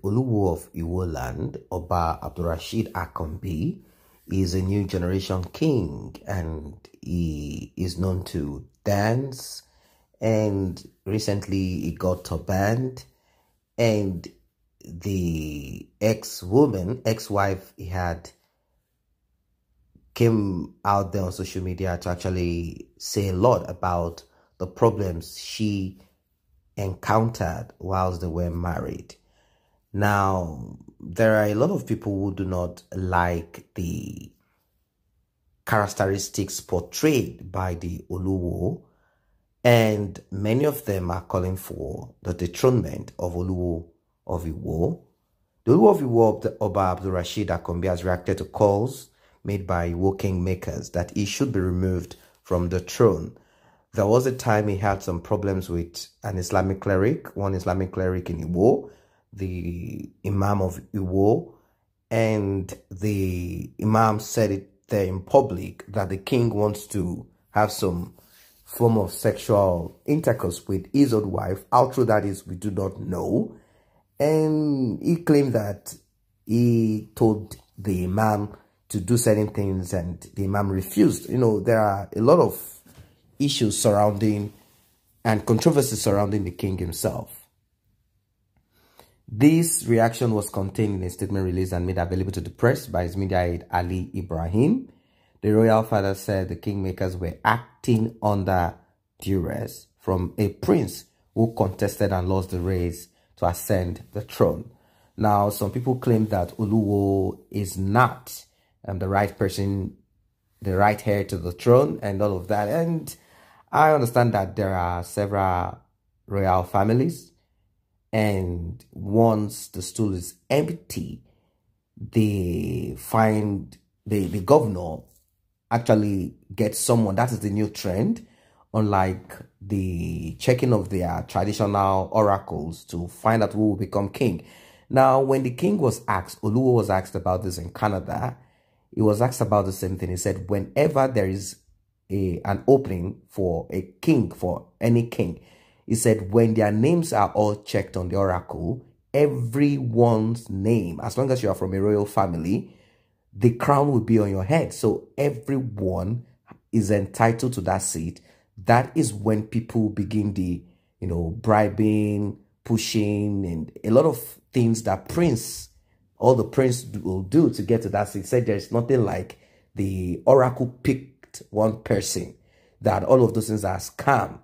Oluwo of Iwo land, Oba Abdulrasheed Akombi, is a new generation king, and he is known to dance, and recently he got turbaned, and the ex-wife he had, came out there on social media to actually say a lot about the problems she encountered whilst they were married. Now, there are a lot of people who do not like the characteristics portrayed by the Oluwo, and many of them are calling for the dethronement of Oluwo of Iwo. The Oluwo of Iwo, Oba Abdulrasheed Akombi, has reacted to calls made by Iwo kingmakers that he should be removed from the throne. There was a time he had some problems with an Islamic cleric, one Islamic cleric in Iwo, the Imam of Iwo, and the Imam said it there in public that the king wants to have some form of sexual intercourse with his own wife. How true that is, we do not know. And he claimed that he told the Imam to do certain things and the Imam refused. You know, there are a lot of issues surrounding and controversies surrounding the king himself. This reaction was contained in a statement released and made available to the press by his media aide Ali Ibrahim. The royal father said the kingmakers were acting under duress from a prince who contested and lost the race to ascend the throne. Now, some people claim that Oluwo is not the right person, the right heir to the throne and all of that. And I understand that there are several royal families, and once the stool is empty, they find the governor actually gets someone. That is the new trend, unlike the checking of their traditional oracles to find out who will become king. Now, when the king was asked, Oluwo was asked about this in Canada, he was asked about the same thing. He said, whenever there is an opening for a king, for any king, he said, when their names are all checked on the oracle, everyone's name, as long as you are from a royal family, the crown will be on your head. So everyone is entitled to that seat. That is when people begin the, bribing, pushing, and a lot of things that all the prince will do to get to that seat. He said there's nothing like the oracle picked one person, that all of those things are scam.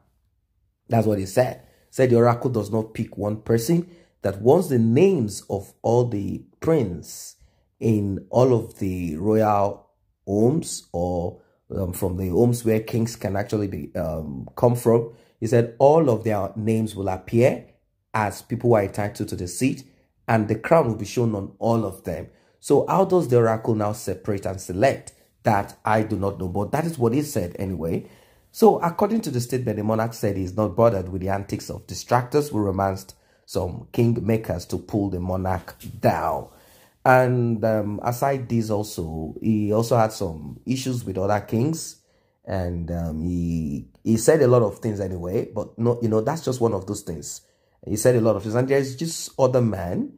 That's what he said. Said the oracle does not pick one person, that once the names of all the prince in all of the royal homes, or from the homes where kings can actually be come from, he said all of their names will appear as people who are entitled to the seat, and the crown will be shown on all of them. So how does the oracle now separate and select? That I do not know, but that is what he said anyway. So according to the statement, the monarch said he's not bothered with the antics of distractors who romanced some kingmakers to pull the monarch down. And aside this, he also had some issues with other kings, and he said a lot of things anyway. But no, that's just one of those things. He said a lot of things, and there's just other man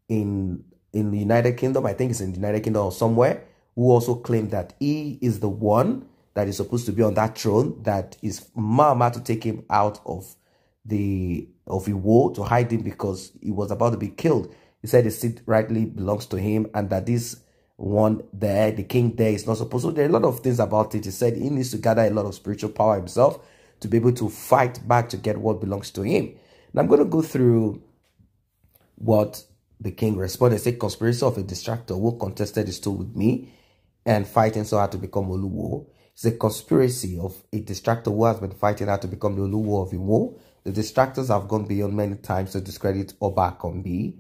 in the United Kingdom. I think it's in the United Kingdom or somewhere, who also claimed that he is the one that is supposed to be on that throne, that is mama to take him out of Iwo, to hide him because he was about to be killed. He said the seat rightly belongs to him, and that this one there, the king there, is not supposed to. There are a lot of things about it. He said he needs to gather a lot of spiritual power himself to be able to fight back to get what belongs to him. Now I'm going to go through what the king responded. He said, conspiracy of a distractor who contested the stool with me and fighting so hard to become Oluwo. It's a conspiracy of a distractor who has been fighting hard to become the Oluwo of Iwo. The distractors have gone beyond many times to discredit Oba Akombi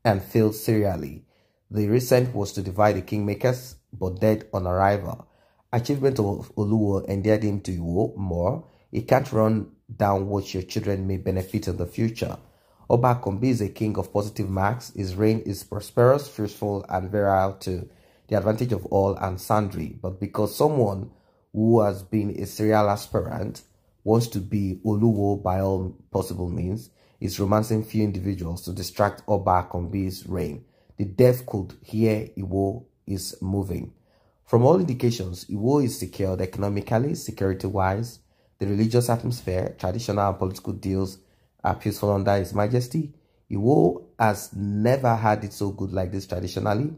and failed serially. The recent was to divide the kingmakers, but dead on arrival. Achievement of Oluwo endeared him to Iwo more. He can't run down what your children may benefit in the future. Oba Akombi is a king of positive marks. His reign is prosperous, fruitful, and virile to the advantage of all and sundry. But because someone who has been a serial aspirant wants to be Oluwo by all possible means, is romancing few individuals to distract Oba Akombi's reign. The deaf could hear Iwo is moving. From all indications, Iwo is secured economically, security-wise. The religious atmosphere, traditional and political deals are peaceful under His Majesty. Iwo has never had it so good like this traditionally.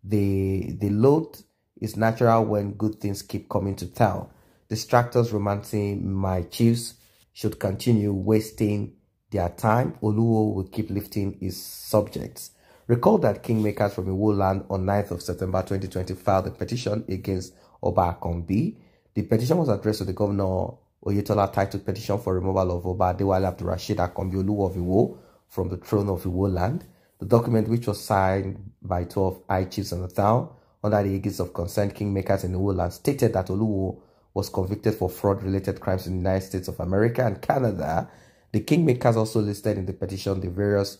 The load is natural when good things keep coming to town. Distractors romancing my chiefs should continue wasting their time. Oluwo will keep lifting his subjects. Recall that kingmakers from Iwo land on 9th of September 2020 filed a petition against Oba Akombi. The petition was addressed to the Governor Oyetola, titled Petition for Removal of Oba Adewale Abdulrasheed Akombi Oluwo of Iwo from the throne of Iwo land. The document, which was signed by 12 high chiefs in the town under the aegis of concerned kingmakers in Iwo land, stated that Oluwo was convicted for fraud-related crimes in the United States of America and Canada. The kingmakers also listed in the petition the various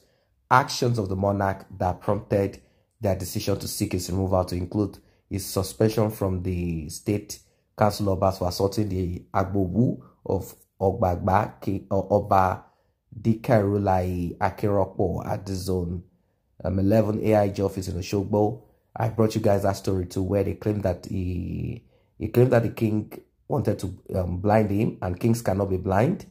actions of the monarch that prompted their decision to seek his removal, to include his suspension from the state council Obas for assaulting the Agbobu of Ogbagba or Oba Dikarulai Akeropo at the zone 11 AIG office in Oshogbo. I brought you guys that story too, where they claimed that he claimed that the king wanted to blind him, and kings cannot be blind,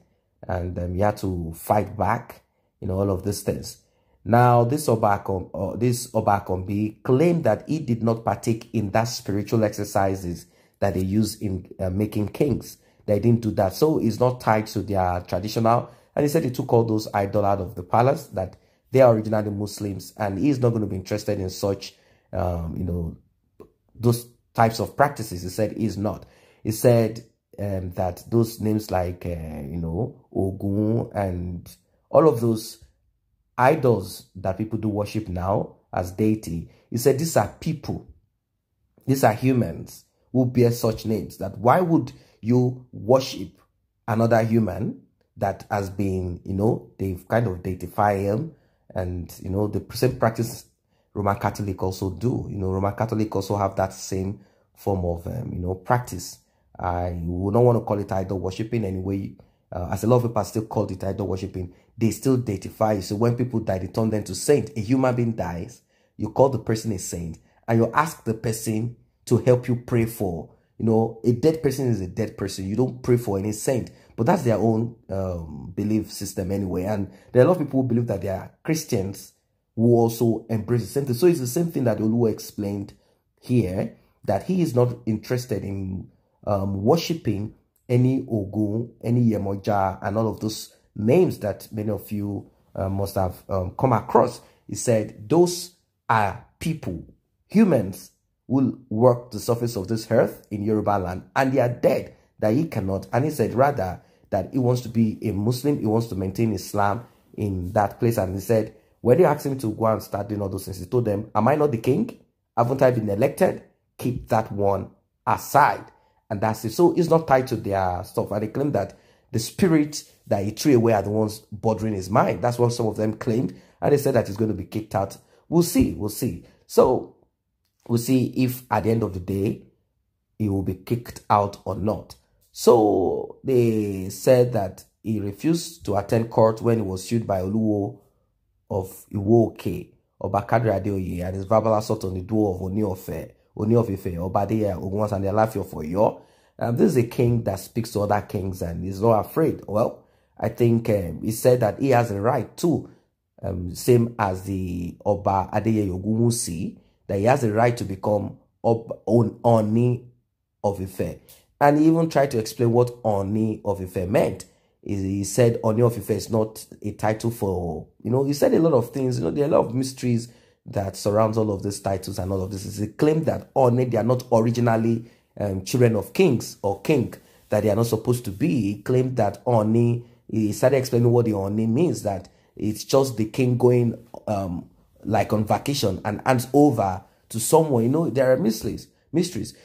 and he had to fight back, all of these things. Now, this Oba Akombi claimed that he did not partake in that spiritual exercises that they use in making kings. They didn't do that. So he's not tied to their traditional. And he said he took all those idols out of the palace, that they are originally Muslims, and he's not going to be interested in such, those types of practices. He said he's not. He said that those names like, Ogun and all of those idols that people do worship now as deity, he said these are people, these are humans who bear such names. That why would you worship another human that has been, they've kind of deify him, and the same practice Roman Catholic also do. Roman Catholic also have that same form of practice. I would not want to call it idol worshiping anyway. As a lot of people still call it idol worshiping, they still deify you. So when people die, they turn them to saint. A human being dies, you call the person a saint, and you ask the person to help you pray for. A dead person is a dead person. You don't pray for any saint, but that's their own belief system anyway. And there are a lot of people who believe that they are Christians who also embrace the same thing. So it's the same thing that Oluwo explained here, that he is not interested in worshipping any Ogun, any Yemoja, and all of those names that many of you must have come across. He said those are people, humans, will walk the surface of this earth in Yoruba land, and they are dead, that he cannot. And he said rather that he wants to be a Muslim, he wants to maintain Islam in that place. And he said, when they asked him to go and start doing all those things, he told them, am I not the king? Haven't I been elected? Keep that one aside. And that's it. So it's not tied to their stuff. And they claim that the spirit that he threw away are the ones bothering his mind. That's what some of them claimed. And they said that he's going to be kicked out. We'll see. We'll see. So we'll see if at the end of the day, he will be kicked out or not. So they said that he refused to attend court when he was sued by Oluwo of Iwo-Oke, Obakadri Adeoye, and his verbal assault on the door of Oni of Ife, Obadeya, Ogunwas, and the Alaafin of Oyo. This is a king that speaks to other kings and is not afraid. Well, I think he said that he has a right to, same as the Oba Adeyeye Ogunwusi, that he has a right to become Oni of Ife. And he even tried to explain what Oni of Ife meant. He said Oni of Ife is not a title for, he said a lot of things. There are a lot of mysteries that surrounds all of these titles and all of this. He claimed that Oni, they are not originally children of kings or king, that they are not supposed to be. He claimed that Oni, he started explaining what the Oni means, that it's just the king going like on vacation and hands over to someone. There are mysteries.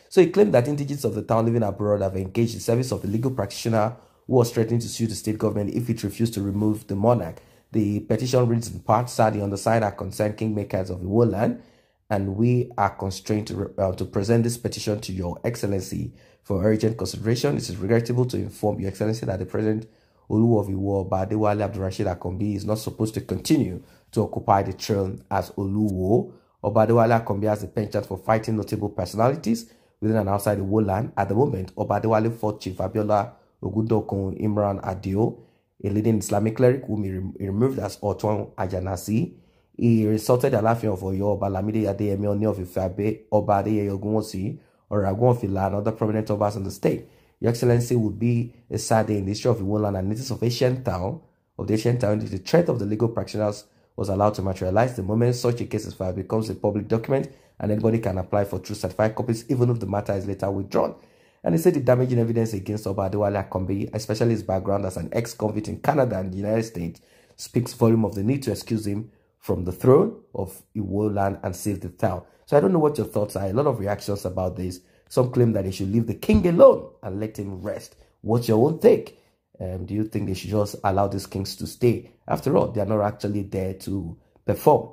So he claimed that indigenous of the town living abroad have engaged in service of the legal practitioner who was threatening to sue the state government if it refused to remove the monarch. The petition reads in part, sir, the undersigned are concerned kingmakers of Iwo land, and we are constrained to present this petition to Your Excellency for urgent consideration. It is regrettable to inform Your Excellency that the President Oluwo of Iwo Badewale Abdulrasheed Akombi is not supposed to continue to occupy the throne as Oluwo. Obadewale Akombi has a penchant for fighting notable personalities within and outside the Iwo land. At the moment, Obadewale fought Chief Abiola Ogundokun Imran Adio, a leading Islamic cleric whom he removed as Otwan Ajanasi. He insulted the Alaafin of Oyo, Oba Lamide Adeyemi Oni of Ife, Oba Adeyeye Ogunwusi, Oragun of Ila, and other prominent Obas in the state. Your Excellency would be a sad day in the history of Iwo land and natives of the ancient town if the threat of the legal practitioners was allowed to materialize. The moment such a case is filed, becomes a public document, and anybody can apply for true certified copies, even if the matter is later withdrawn. And he said the damaging evidence against Oba Adewale Akombi, especially his background as an ex-convict in Canada and the United States, speaks volume of the need to excuse him from the throne of Iwo land and save the town. So I don't know what your thoughts are. A lot of reactions about this. Some claim that they should leave the king alone and let him rest. What's your own take? Do you think they should just allow these kings to stay? After all, they are not actually there to perform.